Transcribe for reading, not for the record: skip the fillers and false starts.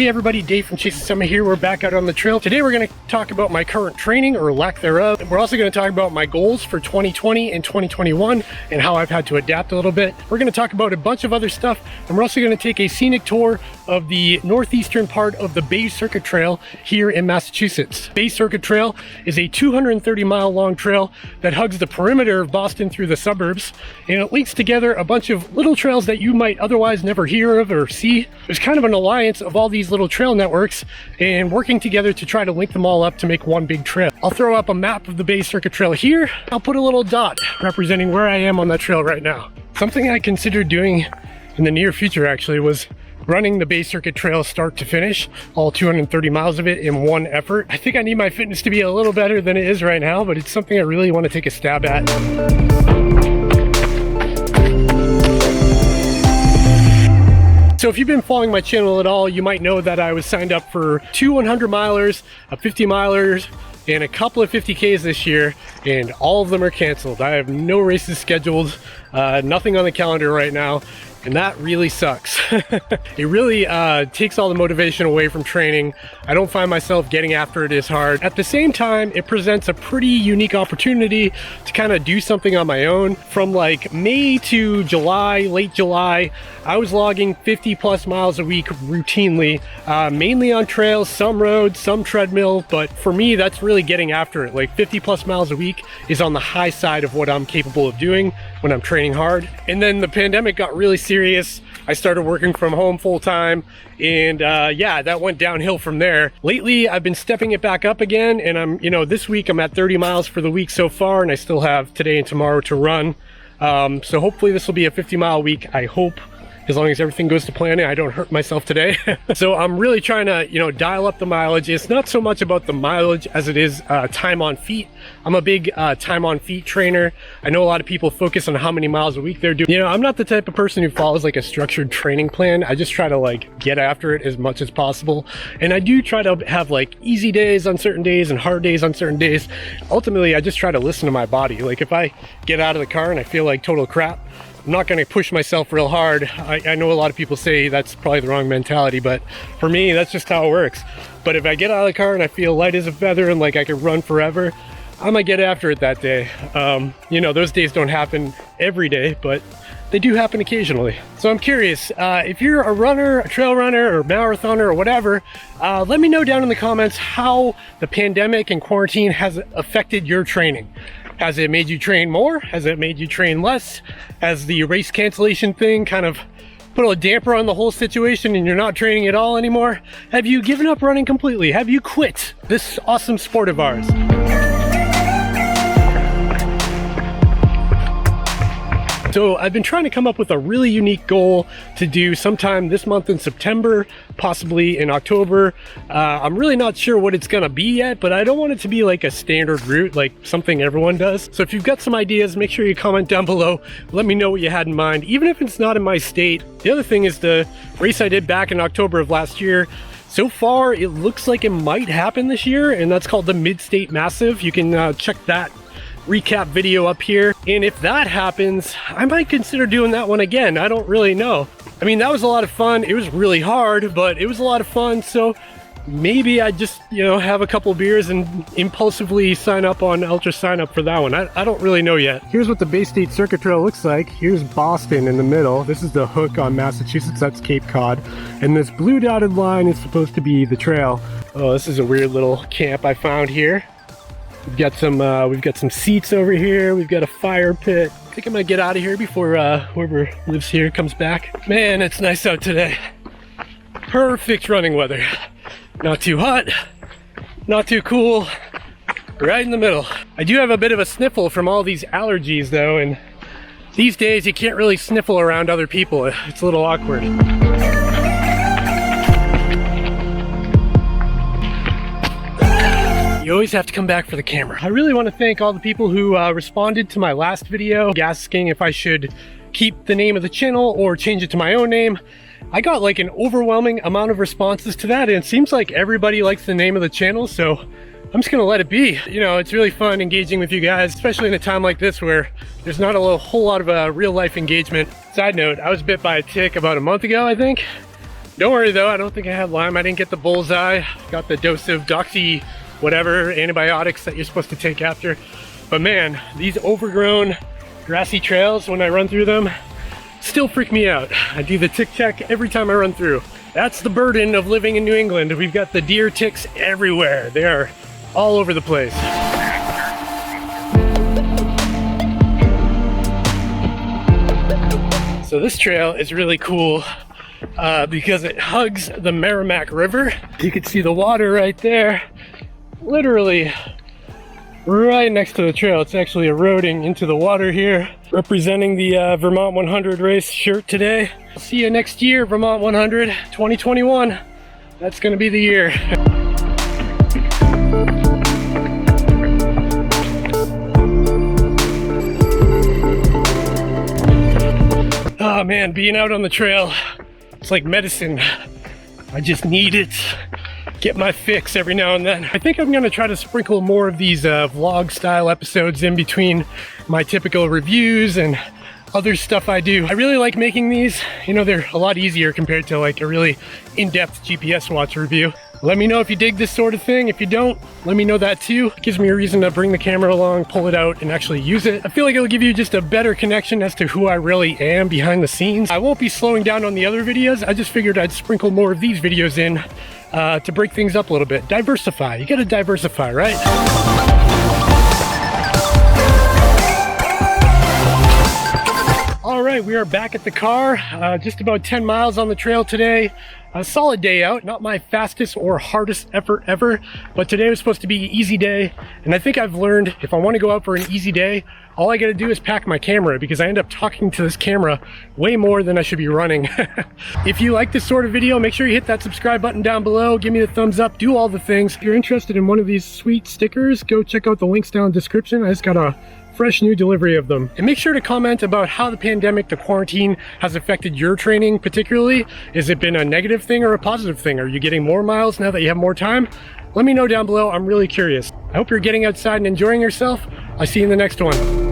Hey everybody, Dave from Chasing Summit here. We're back out on the trail. Today we're going to talk about my current training or lack thereof. We're also going to talk about my goals for 2020 and 2021 and how I've had to adapt a little bit. We're going to talk about a bunch of other stuff, and we're also going to take a scenic tour of the northeastern part of the Bay Circuit Trail here in Massachusetts. Bay Circuit Trail is a 230-mile long trail that hugs the perimeter of Boston through the suburbs, and it links together a bunch of little trails that you might otherwise never hear of or see. There's kind of an alliance of all these little trail networks and working together to try to link them all up to make one big trail. I'll throw up a map of the Bay Circuit Trail here. I'll put a little dot representing where I am on that trail right now. Something I considered doing in the near future actually was running the Bay Circuit Trail start to finish, all 230 miles of it in one effort. I think I need my fitness to be a little better than it is right now, but it's something I really want to take a stab at. So if you've been following my channel at all, you might know that I was signed up for 2 100 milers, a 50 milers, and a couple of 50Ks this year, and all of them are canceled. I have no races scheduled, nothing on the calendar right now, and that really sucks. It really takes all the motivation away from training. I don't find myself getting after it as hard. At the same time, it presents a pretty unique opportunity to kind of do something on my own. From like May to July, late July, I was logging 50 plus miles a week routinely, mainly on trails, some roads, some treadmill, but for me, that's really getting after it. Like 50 plus miles a week is on the high side of what I'm capable of doing when I'm training hard. And then the pandemic got really serious. I started working from home full time, and yeah, that went downhill from there. Lately, I've been stepping it back up again, and I'm, this week I'm at 30 miles for the week so far, and I still have today and tomorrow to run. So hopefully this will be a 50-mile week, I hope, as long as everything goes to plan and I don't hurt myself today. So I'm really trying to, dial up the mileage. It's not so much about the mileage as it is time on feet. I'm a big time on feet trainer. I know a lot of people focus on how many miles a week they're doing. I'm not the type of person who follows like a structured training plan. I just try to like get after it as much as possible. And I do try to have like easy days on certain days and hard days on certain days. Ultimately, I just try to listen to my body. Like if I get out of the car and I feel like total crap, I'm not going to push myself real hard. I know a lot of people say that's probably the wrong mentality, but for me, that's just how it works. But if I get out of the car and I feel light as a feather and like I can run forever, I might get after it that day. Those days don't happen every day, but they do happen occasionally. So I'm curious, if you're a runner, a trail runner, or marathoner, or whatever, let me know down in the comments how the pandemic and quarantine has affected your training. Has it made you train more? Has it made you train less? Has the race cancellation thing kind of put a damper on the whole situation and you're not training at all anymore? Have you given up running completely? Have you quit this awesome sport of ours? So I've been trying to come up with a really unique goal to do sometime this month in September, possibly in October. I'm really not sure what it's gonna be yet, but I don't want it to be like a standard route, like something everyone does. So if you've got some ideas, make sure you comment down below. Let me know what you had in mind, even if it's not in my state. The other thing is the race I did back in October of last year. So far, it looks like it might happen this year, and that's called the Mid-State Massive. You can check that recap video up here, and if that happens, I might consider doing that one again. I don't really know. I mean, that was a lot of fun. It was really hard, but it was a lot of fun, so maybe I just have a couple beers and impulsively sign up on ultra sign up for that one. I don't really know yet. Here's what the Bay State Circuit Trail looks like. Here's Boston in the middle. This is the hook on Massachusetts. That's Cape Cod, and this blue dotted line is supposed to be the trail. Oh, this is a weird little camp I found here. We've got some seats over here. We've got a fire pit. I think I might get out of here before whoever lives here comes back. Man, it's nice out today. Perfect running weather. Not too hot, not too cool, right in the middle. I do have a bit of a sniffle from all these allergies though, and these days you can't really sniffle around other people. It's a little awkward. You always have to come back for the camera. I really want to thank all the people who responded to my last video asking if I should keep the name of the channel or change it to my own name. I got like an overwhelming amount of responses to that, and it seems like everybody likes the name of the channel, so I'm just gonna let it be. It's really fun engaging with you guys, especially in a time like this where there's not a whole lot of real life engagement. Side note, I was bit by a tick about a month ago, I think. Don't worry though, I don't think I had Lyme. I didn't get the bullseye. Got the dose of doxy, whatever, antibiotics that you're supposed to take after. But man, these overgrown grassy trails, when I run through them, still freak me out. I do the tick check every time I run through. That's the burden of living in New England. We've got the deer ticks everywhere. They are all over the place. So this trail is really cool because it hugs the Merrimack River. You can see the water right there, literally right next to the trail. It's actually eroding into the water here, representing the Vermont 100 race shirt today. See you next year, Vermont 100, 2021. That's gonna be the year. Oh man, being out on the trail, it's like medicine. I just need it. Get my fix every now and then. I think I'm gonna try to sprinkle more of these vlog style episodes in between my typical reviews and other stuff I do. I really like making these. You know, they're a lot easier compared to like a really in-depth GPS watch review. Let me know if you dig this sort of thing. If you don't, let me know that too. It gives me a reason to bring the camera along, pull it out, and actually use it. I feel like it'll give you just a better connection as to who I really am behind the scenes. I won't be slowing down on the other videos. I just figured I'd sprinkle more of these videos in to break things up a little bit. Diversify. You gotta diversify, right? All right, we are back at the car. Just about 10 miles on the trail today. A solid day out, not my fastest or hardest effort ever, but today was supposed to be an easy day. And I think I've learned if I want to go out for an easy day, all I got to do is pack my camera, because I end up talking to this camera way more than I should be running. If you like this sort of video, make sure you hit that subscribe button down below, give me the thumbs up, do all the things. If you're interested in one of these sweet stickers, go check out the links down in the description. I just got a fresh new delivery of them. And make sure to comment about how the pandemic, the quarantine, has affected your training particularly. Has it been a negative thing or a positive thing? Are you getting more miles now that you have more time? Let me know down below. I'm really curious. I hope you're getting outside and enjoying yourself. I'll see you in the next one.